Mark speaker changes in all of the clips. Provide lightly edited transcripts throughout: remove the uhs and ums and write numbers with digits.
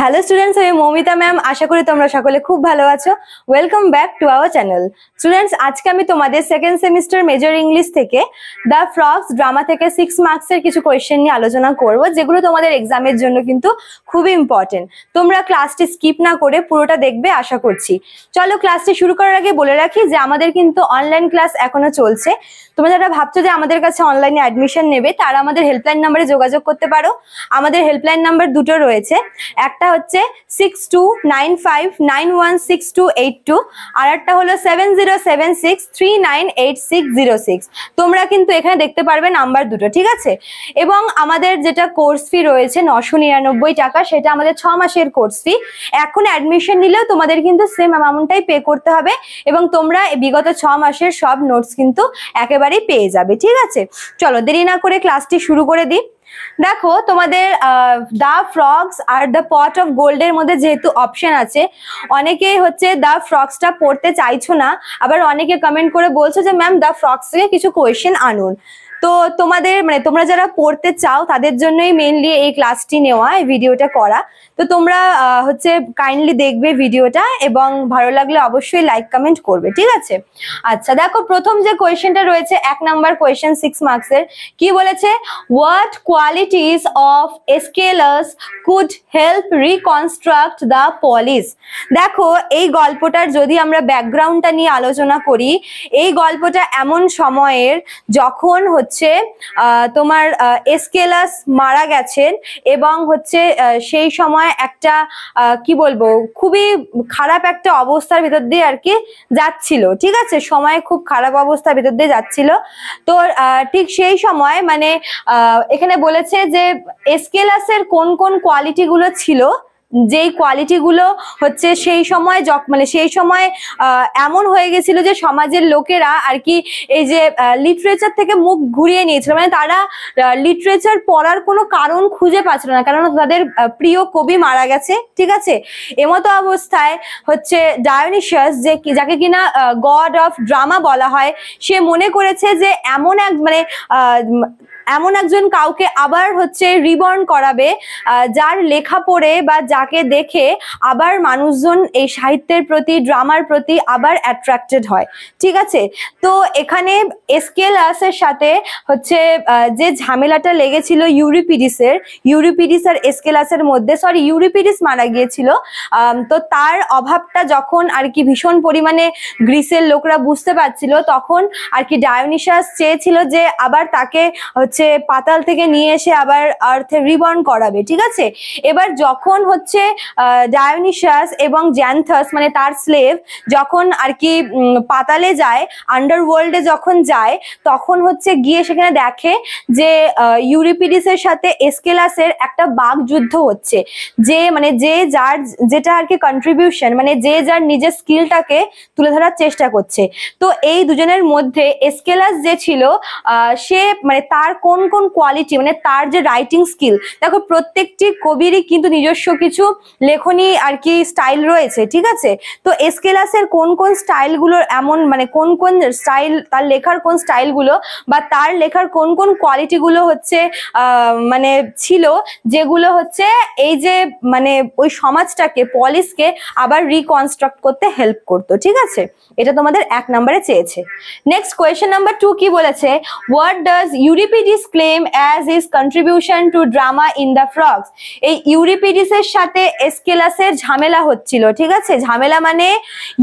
Speaker 1: Hello students, আমি Moumita ma'am. আশা করি তোমরা সকলে খুব ভালো আছো। Welcome back to our channel. Students, আজকে আমি তোমাদের সেকেন্ড সেমিস্টার মেজর ইংলিশ থেকে দ্য ফ্রগস ড্রামা থেকে 6 মার্কসের কিছু কোয়েশ্চেন নিয়ে আলোচনা করব, যেগুলো তোমাদের এক্সামের জন্য কিন্তু খুবই ইম্পর্টেন্ট। তোমরা ক্লাসটি স্কিপ না করে পুরোটা দেখবে আশা করছি। চলো, ক্লাসটি শুরু করার আগে বলে রাখি যে আমাদের কিন্তু অনলাইন ক্লাস এখনো চলছে। তোমরা যারা ভাবছো যে আমাদের কাছে অনলাইনে অ্যাডমিশন নেবে, তারা আমাদের হেল্পলাইন নাম্বারে যোগাযোগ করতে পারো। আমাদের হেল্পলাইন নাম্বার দুটো রয়েছে, একটা হচ্ছে 6295916282, আর একটা হলো 7076398606। তোমরা কিন্তু এখানে দেখতে পারবে নাম্বার দুটো, ঠিক আছে? এবং আমাদের যেটা কোর্স ফি রয়েছে 999 টাকা, সেটা আমাদের 6 মাসের কোর্স ফি। এখন অ্যাডমিশন নিলেও তোমাদের কিন্তু সেম অ্যামাউন্টটাই পে করতে হবে, এবং তোমরা বিগত 6 মাসের সব নোটস কিন্তু একেবারেই পেয়ে যাবে, ঠিক আছে? চলো, দেরি না করে ক্লাসটি শুরু করে দিই। দেখো, তোমাদের the frogs are the pot of গোল্ডের মধ্যে যেহেতু অপশন আছে, অনেকেই হচ্ছে দ্য ফ্রগসটা পড়তে চাইছো না, আবার অনেকে কমেন্ট করে বলছো যে ম্যাম দ্য ফ্রগস থেকে কিছু কোয়েশ্চেন আনুন। তো তোমাদের তোমরা যারা পড়তে চাও তাদের জন্যই মেইনলি এই ক্লাসটি নেওয়া, এই ভিডিওটা করা। তো তোমরা হচ্ছে কাইন্ডলি দেখবে ভিডিওটা, এবং ভালো লাগলে অবশ্যই লাইক কমেন্ট করবে, ঠিক আছে? আচ্ছা, দেখো প্রথম যে কোয়েশ্চেনটা রয়েছে 1 নাম্বার কোয়েশ্চেন 6 মার্কসের, কি বলেছে? What qualities of scholars could help reconstruct the polis. দেখো, এই গল্পটার যদি আমরা ব্যাকগ্রাউন্ডটা নিয়ে আলোচনা করি, এই গল্পটা এমন সময়ের যখন হচ্ছে তোমার এসকেলাস মারা গেছেন, এবং হচ্ছে সেই সময় একটা কি বলবো, খুবই খারাপ একটা অবস্থার ভিতর দিয়ে আর কি যাচ্ছিল, ঠিক আছে? সময় খুব খারাপ অবস্থার ভিতর দিয়ে যাচ্ছিল। তো ঠিক সেই সময় এখানে বলেছে যে এসকেলাসের কোন কোন কোয়ালিটি গুলো ছিল, যেই কোয়ালিটি গুলো হচ্ছে সেই সময় সেই সময় এমন হয়ে গেছিল যে সমাজের লোকেরা আর কি এই যে লিটারেচার থেকে মুখ ঘুরিয়ে নিয়েছিল, তারা লিটারেচার পড়ার কোনো কারণ খুঁজে পাচ্ছিল না, কারণ তাদের প্রিয় কবি মারা গেছে, ঠিক আছে? এমতো অবস্থায় হচ্ছে ডায়োনিশাস, যাকে কিনা গড অফ ড্রামা বলা হয়, সে মনে করেছে যে এমন একজন কাউকে আবার হচ্ছে রিবর্ন করাবে, যার লেখা পড়ে বা যাকে দেখে আবার মানুষজন এই সাহিত্যের প্রতি, ড্রামার প্রতি আবার অ্যাট্রাক্টেড হয়, ঠিক আছে? তো এখানে এসকেলাসের সাথে হচ্ছে যে ঝামেলাটা লেগেছিল ইউরিপিডিস আর এসকেলাসের মধ্যে, ইউরিপিডিস মারা গিয়েছিল। তো তার অভাবটা যখন আর কি ভীষণ পরিমাণে গ্রিসের লোকরা বুঝতে পারছিল, তখন আর কি ডায়োনিশাস চেয়েছিল যে আবার তাকে হচ্ছে পাতাল থেকে নিয়ে এসে আবার আর্থে রিবর্ন করাবে, ঠিক আছে? এবার যখন হচ্ছে ডায়োনিশাস এবং জ্যান্থাস তার স্লেভ যখন আর কি পাতালে যায়, আন্ডারওয়ার্ল্ডে যখন যায়, তখন হচ্ছে গিয়ে সেখানে দেখে যে ইউরিপিডিসের সাথে এসকেলাসের একটা বাক যুদ্ধ হচ্ছে, যে যেটা আর কি কন্ট্রিবিউশন, যে যার নিজের স্কিলটাকে তুলে ধরার চেষ্টা করছে। তো এই দুজনের মধ্যে এসকেলাস যে ছিল, সে তার কোন কোন কোয়ালিটি, তার যে রাইটিং স্কিল, দেখো প্রত্যেকটি কবিরই কিন্তু নিজস্ব কিছু লেখনী আর কি স্টাইল রয়েছে, ঠিক আছে? তো এসকেলাসের কোন কোন স্টাইলগুলো এমন, কোন কোন স্টাইল, তার লেখার কোন স্টাইলগুলো বা তার লেখার কোন কোন কোয়ালিটিগুলো হচ্ছে ছিল, যেগুলো হচ্ছে এই যে ওই সমাজটাকে, পলিসকে আবার রিকনস্ট্রাক্ট করতে হেল্প করতো, ঠিক আছে? এটা তোমাদের 1 নম্বরে চেয়েছে। নেক্সট কোয়েশ্চেন নাম্বার 2 কি বলেছে? What does Euripides claim as his contribution to drama in the frogs. এই ইউরিপিডিসের সাথে এসকেলাসের ঝামেলা হচ্ছিল, ঠিক আছে? ঝামেলা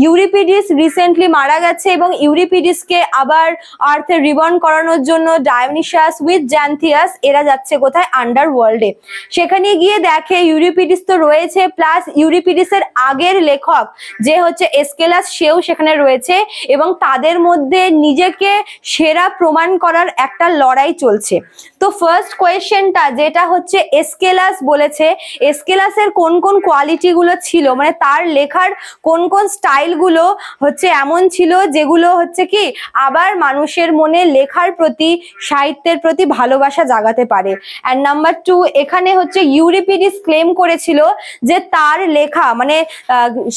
Speaker 1: ইউরিপিডিস রিসেন্টলি মারা গেছে, এবং ইউরিপিডিসকে আবার আর্থে রিবর্ন করানোর জন্য ডায়োনিশাস উইথ জ্যান্থিয়াস এরা যাচ্ছে কোথায়? আন্ডারওয়ার্ল্ডে। সেখানে গিয়ে দেখে ইউরিপিডিস তো রয়েছে, প্লাস ইউরিপিডিসের আগের লেখক যে হচ্ছে এসকেলাস, সেও সেখানে রয়েছে, এবং তাদের মধ্যে নিজেকে সেরা প্রমাণ করার একটা লড়াই চলছে। তো ফার্স্ট কোয়েশ্চেনটা যেটা হচ্ছে এসকেলাস বলেছে, এসকেলাসের কোন কোন কোয়ালিটি গুলো ছিল, তার লেখার কোন কোন স্টাইল গুলো হচ্ছে এমন ছিল যেগুলো হচ্ছে কি আবার মানুষের মনে লেখার প্রতি, সাহিত্যের প্রতি ভালোবাসা জাগাতে পারে। এন্ড নাম্বার 2, এখানে হচ্ছে ইউরিপিডিস ক্লেম করেছিল যে তার লেখা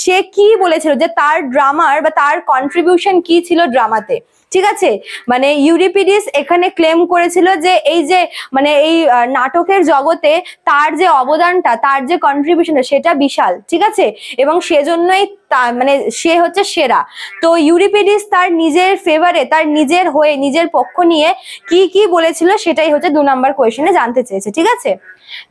Speaker 1: সে কি বলেছিল যে তার ড্রামার বা তার কন্ট্রিবিউশন কি ছিল ড্রামাতে, ঠিক আছে, মানে ইউরিপিডিস এখানে ক্লেম করেছিল যে এই যে মানে এই নাটকের জগতে তার যে অবদানটা, তার যে কন্ট্রিবিউশনটা সেটা বিশাল, ঠিক আছে, এবং সেজন্যই মানে সে হচ্ছে সেরা। তো ইউরিপিডিস তার নিজের ফেভারে, তার নিজের হয়ে, নিজের পক্ষ নিয়ে কি কি বলেছিল সেটাই হচ্ছে 2 নম্বর কোয়েশ্চেনে জানতে চেয়েছে, ঠিক আছে।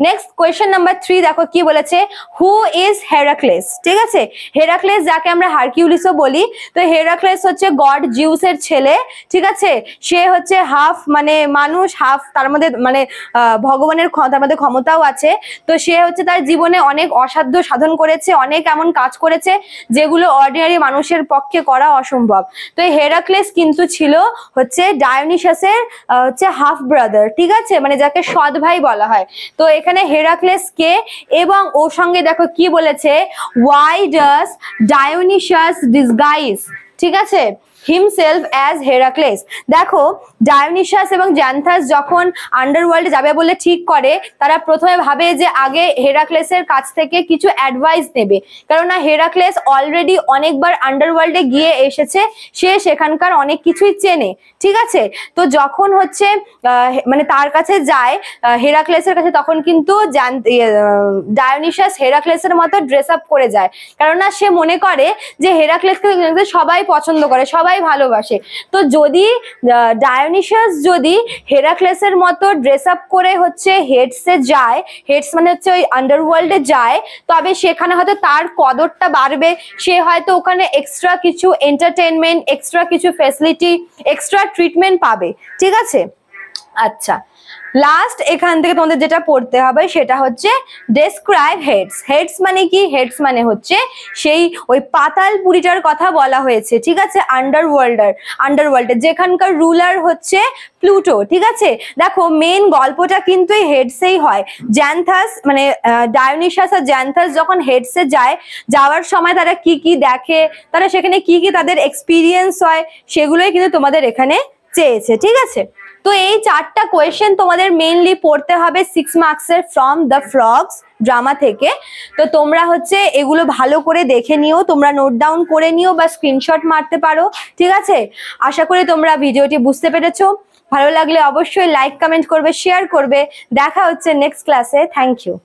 Speaker 1: নেক্সট কোয়েশ্চেন নাম্বার 3 দেখো কি বলেছে, হু ইজ হেরাক্লেস, ঠিক আছে। হেরাক্লেস যাকে আমরা হারকিউলিসও বলি, তো হেরাক্লেস হচ্ছে গড জিউসের ছেলে, ঠিক আছে। সে হচ্ছে হাফ মানে মানুষ, হাফ তার মধ্যে মানে ভগবানের তার মধ্যে ক্ষমতাও আছে। তো সে হচ্ছে তার জীবনে অনেক অসাধ্য সাধন করেছে, অনেক এমন কাজ করেছে যেগুলো অর্ডিনারি মানুষের পক্ষে করা অসম্ভব। তো এই হেরাক্লেস কিন্তু ছিল হচ্ছে ডায়োনিসাসের হচ্ছে হাফ ব্রাদার, ঠিক আছে, মানে যাকে সৎ ভাই বলা হয়। তো এখানে হেরাক্লেস কে, এবং ওর সঙ্গে দেখো কি বলেছে, why does Dionysius disguise, ঠিক আছে, himself as Heracles। দেখো ডায়োনিসাস এবং জ্যান্থাস যখন আন্ডারওয়ার্ল্ডে যাবে বলে ঠিক করে, তারা প্রথমে ভাবে যে আগে হেরাক্লেসের কাছ থেকে কিছু অ্যাডভাইস নেবে, কেননা হেরাক্লেস অলরেডি অনেকবার আন্ডারওয়ার্ল্ডে গিয়ে এসেছে, সে সেখানকার অনেক কিছুই চেনে, ঠিক আছে। তো যখন হচ্ছে মানে তার কাছে যায় হেরাক্লেসের কাছে, তখন কিন্তু ডায়োনিসাস হেরাক্লেসের মতো ড্রেস আপ করে যায়, কেননা সে মনে করে যে হেরাক্লেসকে সবাই পছন্দ করে, সবাই ভালোবাসে। তো যদি ডায়োনিসাস যদি হেরাক্লেসের মতো ড্রেস আপ করে হচ্ছে হেডসে যায়, হেডস মানে হচ্ছে ওই আন্ডারওয়ার্ল্ডে যায়, তবে সেখানে হয়তো তার কদরটা বাড়বে, সে হয়তো ওখানে এক্সট্রা কিছু এন্টারটেনমেন্ট, এক্সট্রা কিছু ফ্যাসিলিটি, এক্সট্রা ট্রিটমেন্ট পাবে, ঠিক আছে। আচ্ছা, লাস্ট এখান থেকে তোমাদের যেটা পড়তে হবে সেটা হচ্ছে ডেসক্রাইব হেডস। হেডস মানে কি? হেডস মানে হচ্ছে সেই ওই পাতালপুরীটার কথা বলা হয়েছে, ঠিক আছে, আন্ডারওয়ার্ল্ডের যেখানকার রুলার হচ্ছে প্লুটো, ঠিক আছে। দেখো মেন গল্পটা কিন্তু এই হেডসেই হয়। জ্যান্থাস মানে ডায়োনিসাস আর জ্যান্থাস যখন হেডসে যায়, যাওয়ার সময় তারা কি কি দেখে, তারা সেখানে কি কি তাদের এক্সপিরিয়েন্স হয়, সেগুলোই কিন্তু তোমাদের এখানে চেয়েছে, ঠিক আছে। তো এই 4টা কোয়েশ্চেন তোমাদের মেইনলি পড়তে হবে 6 মার্কসের ফ্রম দ্য ফ্রগস ড্রামা থেকে। তো তোমরা হচ্ছে এগুলো ভালো করে দেখে নিও, তোমরা নোট ডাউন করে নিও বা স্ক্রিনশট মারতে পারো, ঠিক আছে। আশা করি তোমরা ভিডিওটি বুঝতে পেরেছো। ভালো লাগলে অবশ্যই লাইক, কমেন্ট করবে, শেয়ার করবে। দেখা হচ্ছে নেক্সট ক্লাসে। Thank you.